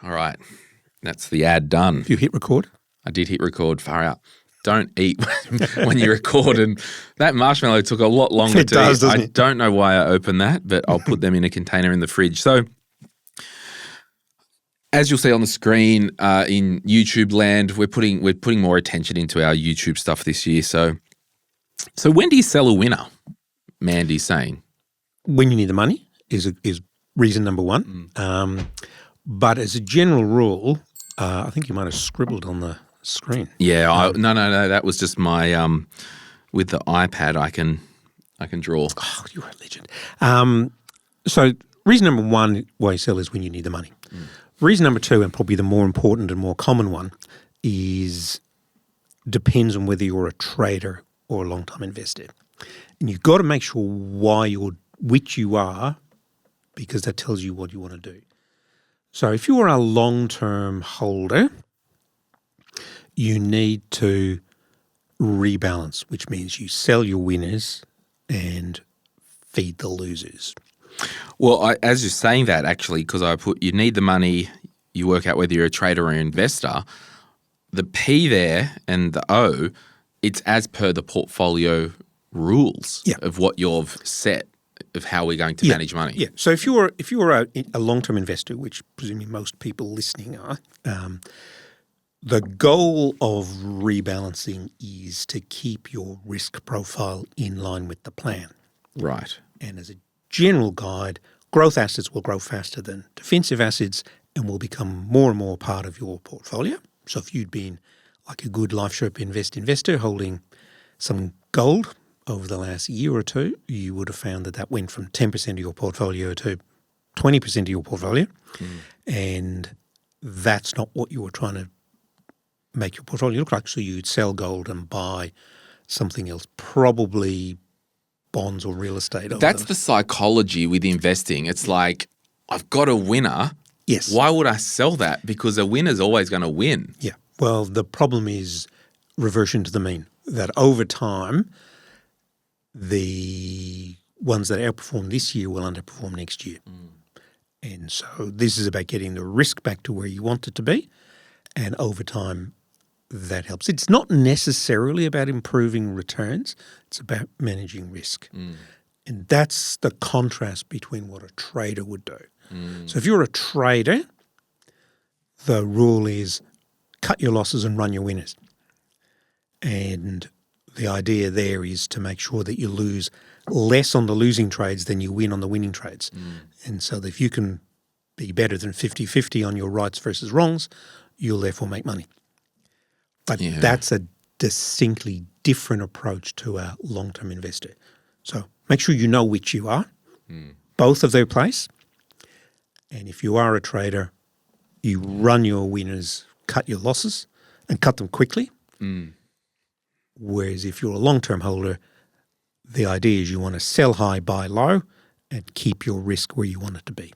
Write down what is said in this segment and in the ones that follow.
All right. That's the ad done. You hit record? I did hit record. Far out. Don't eat when you record. And that marshmallow took a lot longer to eat. Doesn't I it? don't know why I opened that, but I'll put them in a container in the fridge. So as you'll see on the screen in YouTube land, we're putting more attention into our YouTube stuff this year. So when do you sell a winner? Mandy's saying. When you need the money is reason number one. But as a general rule, I think you might have scribbled on the screen. Yeah, no. That was just my with the iPad. I can draw. Oh, you're a legend. So reason number one why you sell is when you need the money. Reason number two, and probably the more important and more common one, is depends on whether you're a trader or a long-time investor. And you've got to make sure which you are, because that tells you what you want to do. So if you are a long-term holder, you need to rebalance, which means you sell your winners and feed the losers. Well, as you're saying that, actually, because I put you need the money, you work out whether you're a trader or an investor. The P there and the O, it's as per the portfolio rules of what you've set of how we're going to manage money. Yeah. So if you're a long-term investor, which presumably most people listening are, the goal of rebalancing is to keep your risk profile in line with the plan. Right. And as a general guide, growth assets will grow faster than defensive assets and will become more and more part of your portfolio. So if you'd been like a good Life Sherpa investor holding some gold over the last year or two, you would have found that went from 10% of your portfolio to 20% of your portfolio. And that's not what you were trying to make your portfolio look like. So you'd sell gold and buy something else, probably bonds or real estate. That's the psychology with investing. It's like, I've got a winner. Yes. Why would I sell that? Because a winner's always going to win. Yeah. Well, the problem is reversion to the mean, that over time, the ones that outperform this year will underperform next year. And so this is about getting the risk back to where you want it to be. And over time, that helps. It's not necessarily about improving returns. It's about managing risk. And that's the contrast between what a trader would do. So if you're a trader, the rule is cut your losses and run your winners. And the idea there is to make sure that you lose less on the losing trades than you win on the winning trades. And so that if you can be better than 50-50 on your rights versus wrongs, you'll therefore make money. But that's a distinctly different approach to a long-term investor. So make sure you know which you are, both of their place. And if you are a trader, you run your winners, cut your losses, and cut them quickly. Whereas if you're a long-term holder, the idea is you want to sell high, buy low, and keep your risk where you want it to be.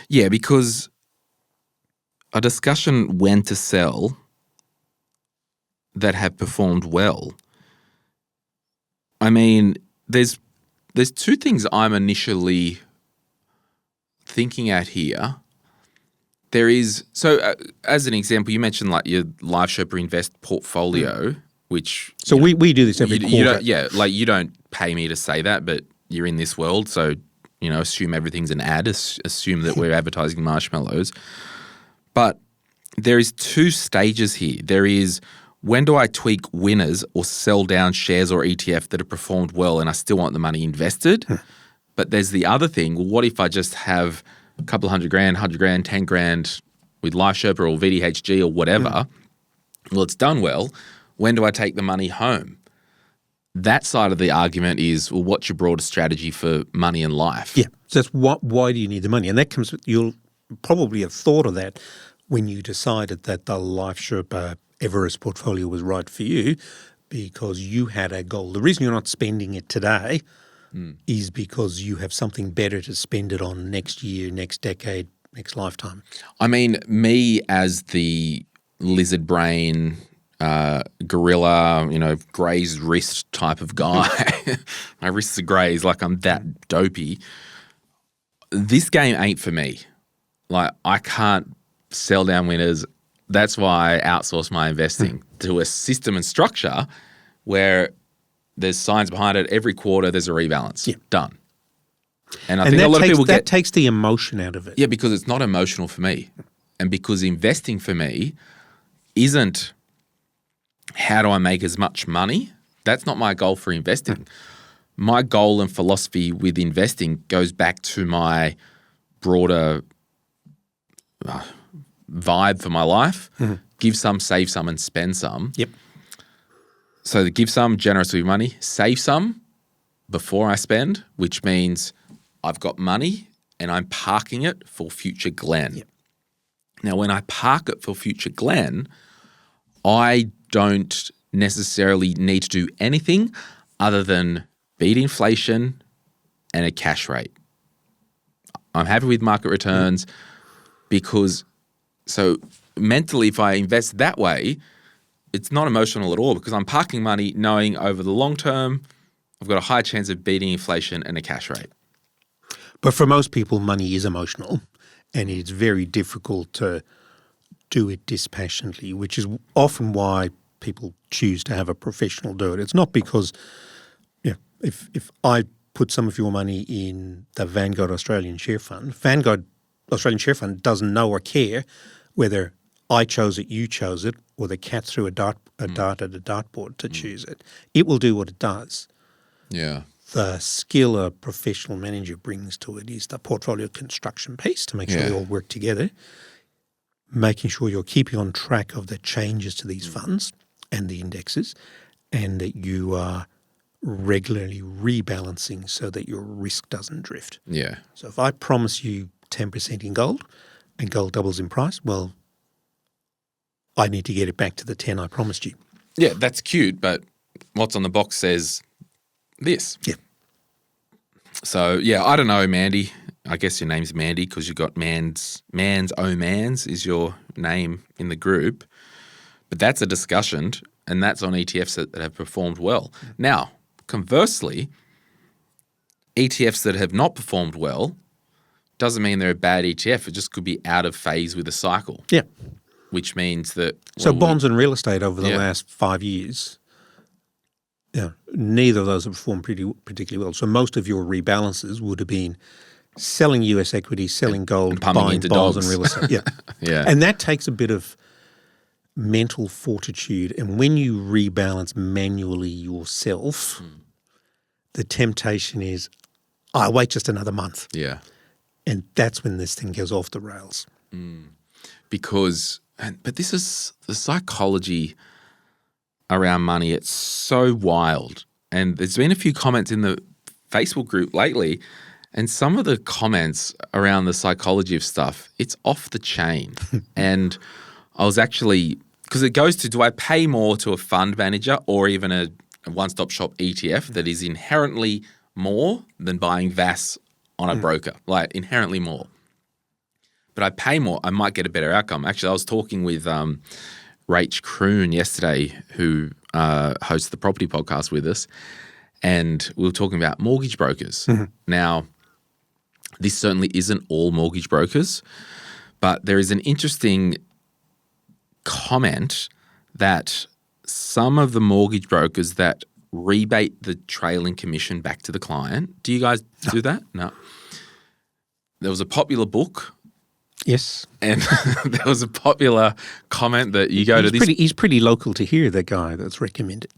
Yeah, because a discussion when to sell that have performed well. I mean, there's two things I'm initially thinking at here. There is, so as an example, you mentioned like your Life Sherpa Invest portfolio, which... So we do this every quarter. You don't pay me to say that, but you're in this world, so, assume everything's an ad, assume that we're advertising marshmallows. But there is two stages here. There is, when do I tweak winners or sell down shares or ETF that have performed well and I still want the money invested? But there's the other thing. Well, what if I just have a couple $100,000, $100,000, $10,000 with Life Sherpa or VDHG or whatever? Well, it's done well. When do I take the money home? That side of the argument is, well, what's your broader strategy for money and life? Yeah. So that's why do you need the money? And that comes with, you'll probably have thought of that when you decided that the Life Sherpa Everest portfolio was right for you, because you had a goal. The reason you're not spending it today is because you have something better to spend it on next year, next decade, next lifetime. I mean, me as the lizard brain, gorilla, grazed wrist type of guy, my wrists are grazed like I'm that dopey. This game ain't for me. Like, I can't sell down winners. That's why I outsource my investing to a system and structure where there's science behind it. Every quarter there's a rebalance. Yeah. Done. And I think a lot of people that takes the emotion out of it. Yeah, because it's not emotional for me. And because investing for me isn't how do I make as much money? That's not my goal for investing. My goal and philosophy with investing goes back to my broader vibe for my life. Give some, save some, and spend some. Yep. So give some, generous with money, save some before I spend, which means I've got money and I'm parking it for future Glen. Yep. Now, when I park it for future Glen, I don't necessarily need to do anything other than beat inflation and a cash rate. I'm happy with market returns because so mentally if I invest that way, it's not emotional at all because I'm parking money knowing over the long term I've got a high chance of beating inflation and a cash rate. But for most people, money is emotional and it's very difficult to do it dispassionately, which is often why people choose to have a professional do it. It's not because if I put some of your money in the Vanguard Australian Share Fund, Vanguard Australian Share Fund doesn't know or care whether I chose it, you chose it, or the cat threw a dart at a dartboard to choose it. It will do what it does. Yeah. The skill a professional manager brings to it is the portfolio construction piece to make sure they all work together, making sure you're keeping on track of the changes to these funds and the indexes, and that you are regularly rebalancing so that your risk doesn't drift. Yeah. So if I promise you 10% in gold and gold doubles in price, well, I need to get it back to the 10 I promised you. Yeah, that's cute, but what's on the box says this. Yeah. So, yeah, I don't know, Mandy. I guess your name's Mandy because you got Mans is your name in the group. But that's a discussion, and that's on ETFs that have performed well. Now, conversely, ETFs that have not performed well doesn't mean they're a bad ETF. It just could be out of phase with the cycle. Yeah. Which means that... So bonds and real estate over the last 5 years, neither of those have performed particularly well. So most of your rebalances would have been selling US equities, selling gold, buying bonds and real estate. Yeah. Yeah. And that takes a bit of mental fortitude. And when you rebalance manually yourself, the temptation is, I'll wait just another month. Yeah. And that's when this thing goes off the rails. Because, but this is the psychology around money. It's so wild. And there's been a few comments in the Facebook group lately, and some of the comments around the psychology of stuff, it's off the chain. And I was actually, because it goes to, do I pay more to a fund manager or even a one-stop shop ETF that is inherently more than buying VAS on a broker, like inherently more. But I pay more, I might get a better outcome. Actually, I was talking with Rach Kroon yesterday, who hosts the property podcast with us, and we were talking about mortgage brokers. Now, this certainly isn't all mortgage brokers, but there is an interesting comment that some of the mortgage brokers that rebate the trailing commission back to the client. Do you guys do that? No. There was a popular book. Yes. And there was a popular comment that you go to this. He's pretty local to here, that guy that's recommended.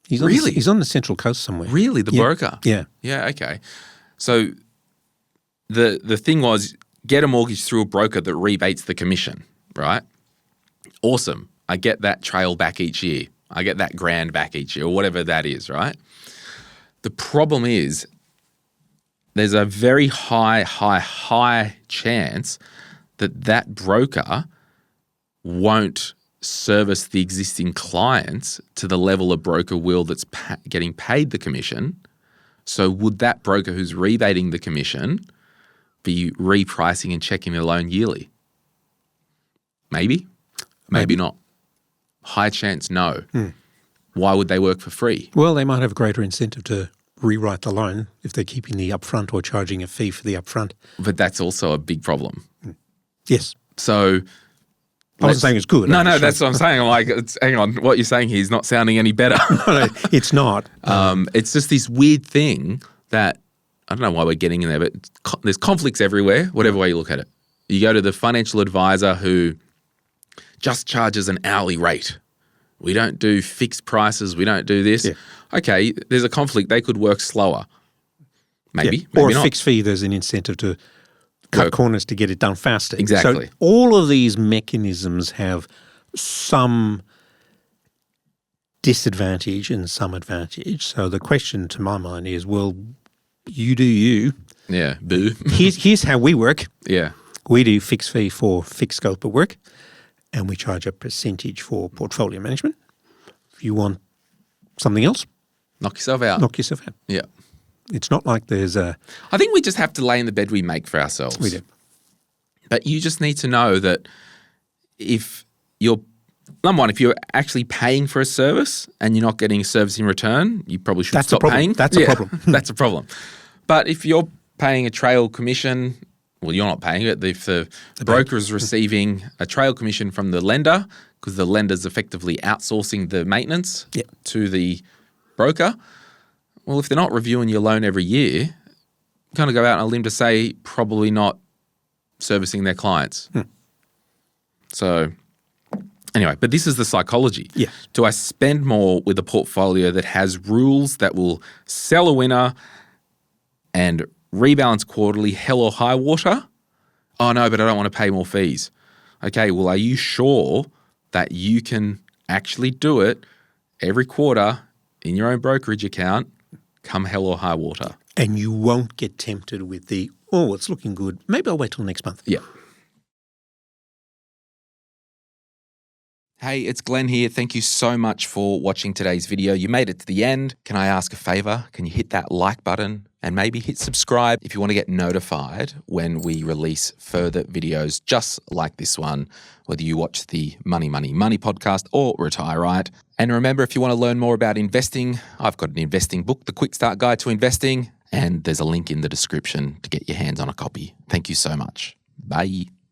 He's on the Central Coast somewhere. Really? The broker? Yeah. Yeah, okay. So the thing was, get a mortgage through a broker that rebates the commission, right? Awesome. I get that trail back each year. I get that grand back each year or whatever that is, right? The problem is there's a very high chance that broker won't service the existing clients to the level a broker will that's getting paid the commission. So would that broker who's rebating the commission be repricing and checking their loan yearly? Maybe. Maybe not. High chance, no. Why would they work for free? Well, they might have a greater incentive to rewrite the loan if they're keeping the upfront or charging a fee for the upfront. But that's also a big problem. Yes. So I wasn't saying it's good. No, that's what I'm saying. I'm like, hang on, what you're saying here is not sounding any better. No, it's not. It's just this weird thing that, I don't know why we're getting in there, but there's conflicts everywhere, whatever way you look at it. You go to the financial advisor who just charges an hourly rate. We don't do fixed prices. We don't do this. Yeah. Okay, there's a conflict. They could work slower. Maybe Or a not. fixed fee, there's an incentive to cut corners to get it done faster. Exactly. So all of these mechanisms have some disadvantage and some advantage. So the question to my mind is, well, you do you. Yeah, boo. Here's how we work. Yeah. We do fixed fee for fixed scope of work, and we charge a percentage for portfolio management. If you want something else, Knock yourself out. knock yourself out. Yeah. It's not like there's a... I think we just have to lay in the bed we make for ourselves. We do. But you just need to know that if you're, number one, if you're actually paying for a service and you're not getting a service in return, you probably should stop paying. That's a problem. That's a problem. But if you're paying a trail commission, well, you're not paying it. If the broker is receiving a trail commission from the lender because the lender's effectively outsourcing the maintenance to the broker, well, if they're not reviewing your loan every year, you kind of go out on a limb to say probably not servicing their clients. So anyway, but this is the psychology. Yeah. Do I spend more with a portfolio that has rules that will sell a winner and rebalance quarterly, hell or high water? Oh, no, but I don't want to pay more fees. Okay, well, are you sure that you can actually do it every quarter in your own brokerage account, come hell or high water? And you won't get tempted with the, oh, it's looking good. Maybe I'll wait till next month. Yeah. Hey, it's Glen here. Thank you so much for watching today's video. You made it to the end. Can I ask a favor? Can you hit that like button and maybe hit subscribe if you want to get notified when we release further videos just like this one, whether you watch the Money, Money, Money podcast or Retire Right. And remember, if you want to learn more about investing, I've got an investing book, The Quick Start Guide to Investing, and there's a link in the description to get your hands on a copy. Thank you so much. Bye.